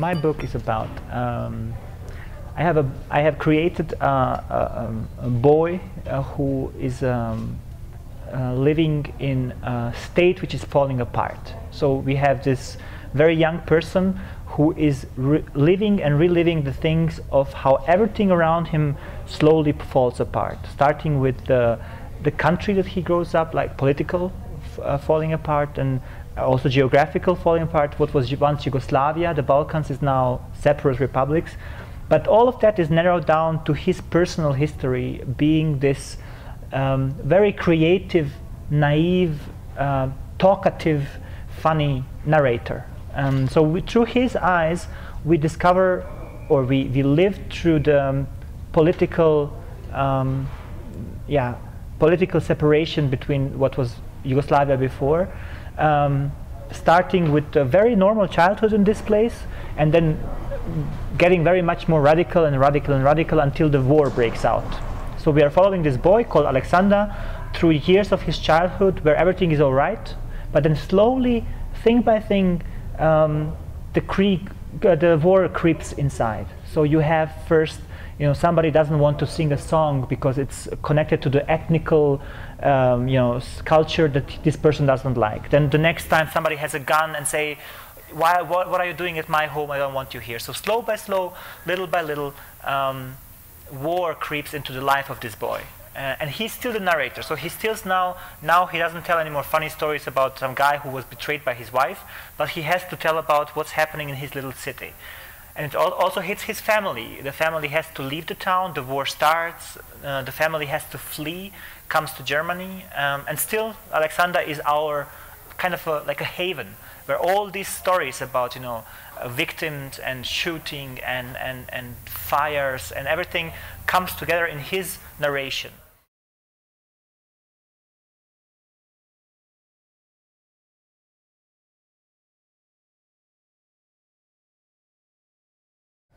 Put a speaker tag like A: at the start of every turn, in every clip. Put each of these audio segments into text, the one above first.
A: my book is about. I have created a boy who is living in a state which is falling apart. So we have this very young person who is living and reliving the things of how everything around him slowly falls apart, starting with the country that he grows up, like political falling apart, and also geographical falling apart. What was once Yugoslavia, the Balkans, is now separate republics. But all of that is narrowed down to his personal history being this very creative, naive, talkative, funny narrator. So through his eyes, we discover, or we lived through the political, political separation between what was Yugoslavia before, starting with a very normal childhood in this place, and then getting very much more radical and radical and radical until the war breaks out. So we are following this boy called Alexander through years of his childhood where everything is all right, but then slowly, thing by thing, the war creeps inside. So you have first, somebody doesn't want to sing a song because it's connected to the ethnical, culture that this person doesn't like. Then the next time somebody has a gun and say, what are you doing at my home? I don't want you here. So slow by slow, little by little, war creeps into the life of this boy. And he's still the narrator. So he still now he doesn't tell any more funny stories about some guy who was betrayed by his wife, but he has to tell about what's happening in his little city. And it also hits his family. The family has to leave the town, the war starts, the family has to flee, comes to Germany, and still Alexander is our kind of like a haven, where all these stories about victims and shooting and fires and everything comes together in his narration.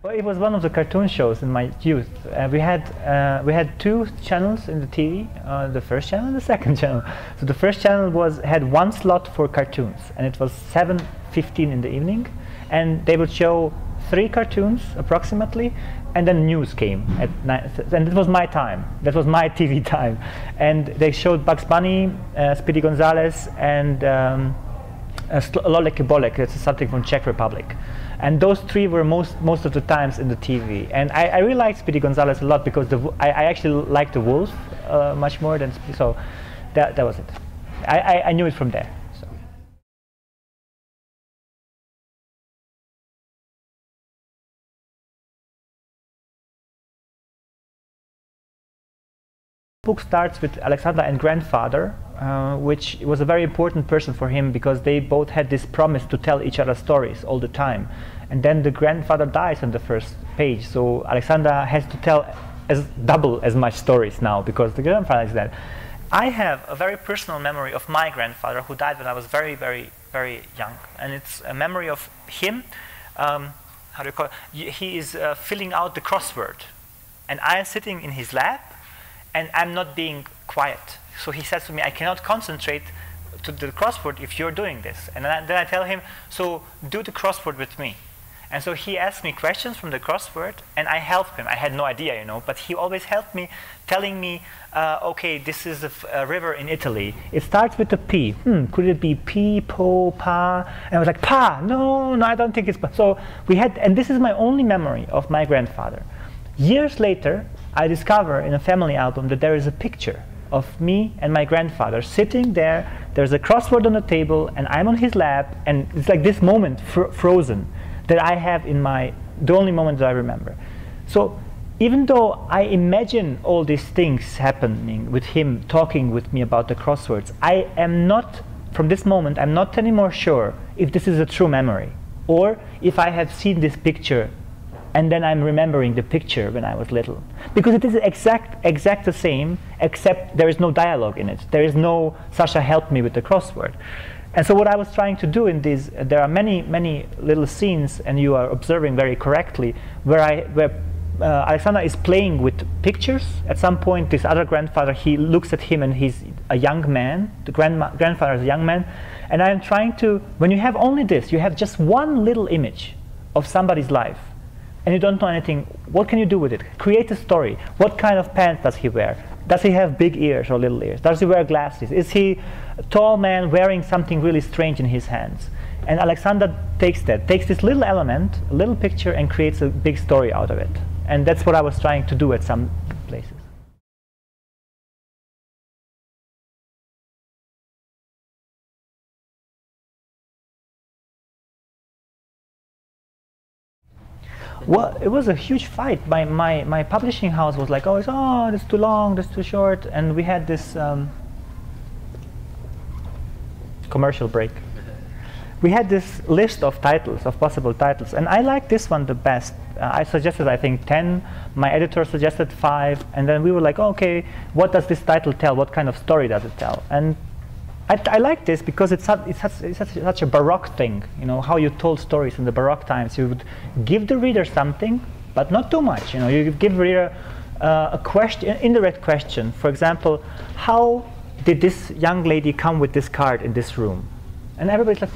A: Well, it was one of the cartoon shows in my youth. We had two channels in the TV, the first channel and the second channel. So the first channel had one slot for cartoons, and it was 7:15 in the evening, and they would show 3 cartoons approximately, and then news came at 9, and it was my time. That was my TV time, and they showed Bugs Bunny, Speedy Gonzales, and Lolek Bolek. That's something from Czech Republic. And those 3 were most of the times in the TV. And I really liked Speedy Gonzales a lot because I actually liked the wolf much more than Speedy. So that was it. I knew it from there. So. The book starts with Alexander and grandfather, which was a very important person for him because they both had this promise to tell each other stories all the time. And then the grandfather dies on the first page, so Alexander has to tell double as much stories now because the grandfather is dead. I have a very personal memory of my grandfather who died when I was very, very, very young. And it's a memory of him, how do you call it? He is filling out the crossword. And I am sitting in his lap, and I'm not being quiet. So he says to me, I cannot concentrate to the crossword if you're doing this. And then I tell him, so do the crossword with me. And so he asked me questions from the crossword, and I helped him. I had no idea, but he always helped me, telling me, okay, this is a river in Italy. It starts with a P. Could it be P, Po, Pa? And I was like, Pa, no, I don't think it's Pa. So we had, and this is my only memory of my grandfather. Years later, I discover in a family album that there is a picture of me and my grandfather sitting there. There's a crossword on the table, and I'm on his lap, and it's like this moment frozen that I have the only moment that I remember. So even though I imagine all these things happening with him talking with me about the crosswords, I am not, from this moment, I'm not anymore sure if this is a true memory or if I have seen this picture and then I'm remembering the picture when I was little. Because it is exact the same, except there is no dialogue in it. There is no, Sasha help me with the crossword. And so what I was trying to do in these, there are many little scenes, and you are observing very correctly, where Alexander is playing with pictures. At some point, this other grandfather, he looks at him and he's a young man. The grandfather is a young man. And I'm trying to, when you have only this, you have just one little image of somebody's life, and you don't know anything, what can you do with it? Create a story. What kind of pants does he wear? Does he have big ears or little ears? Does he wear glasses? Is he a tall man wearing something really strange in his hands? And Alexander takes this little element, a little picture, and creates a big story out of it. And that's what I was trying to do at some places. Well, it was a huge fight. My publishing house was like, oh, that's too long, that's too short. And we had this commercial break. We had this list of titles, of possible titles, and I liked this one the best. I suggested, I think, 10. My editor suggested 5, and then we were like, oh, okay, what does this title tell? What kind of story does it tell? And I like this because it's such a Baroque thing, you know, how you told stories in the Baroque times. You would give the reader something, but not too much. You know, you give the reader a question, an indirect question. For example, how did this young lady come with this card in this room? And everybody's like,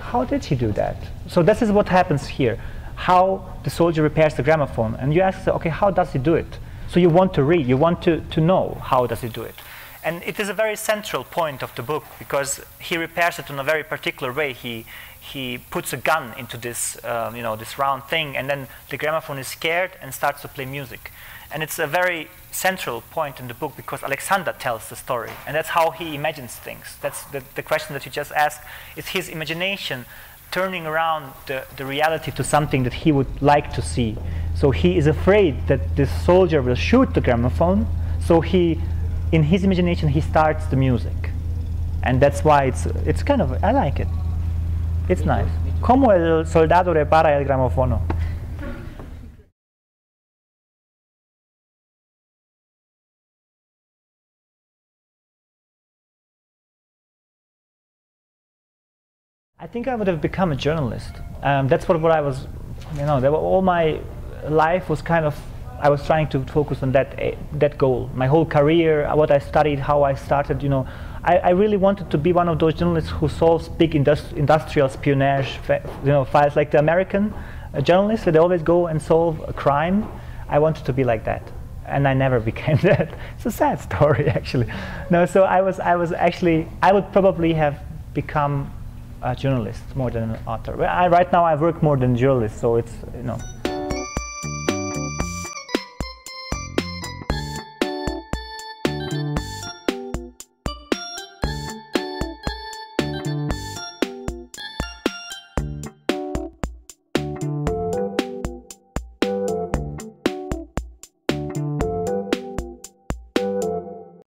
A: how did she do that? So this is what happens here. How the soldier repairs the gramophone. And you ask, okay, how does he do it? So you want to read, you want to know how does he do it. And it is a very central point of the book because he repairs it in a very particular way. He puts a gun into this, this round thing, and then the gramophone is scared and starts to play music. And it's a very central point in the book because Alexander tells the story, and that's how he imagines things. That's the question that you just asked, is his imagination turning around the reality to something that he would like to see. So he is afraid that this soldier will shoot the gramophone, so in his imagination he starts the music. And that's why it's kind of, I like it. It's nice. Como el soldado repara el gramofono. I think I would have become a journalist. That's what I was, all my life was kind of, I was trying to focus on that goal. My whole career, what I studied, how I started, I really wanted to be one of those journalists who solves big industrial espionage files, like the American journalists, they always go and solve a crime. I wanted to be like that, and I never became that. It's a sad story, actually. No, so I would probably have become a journalist more than an author. Right now I work more than a journalist, so it's,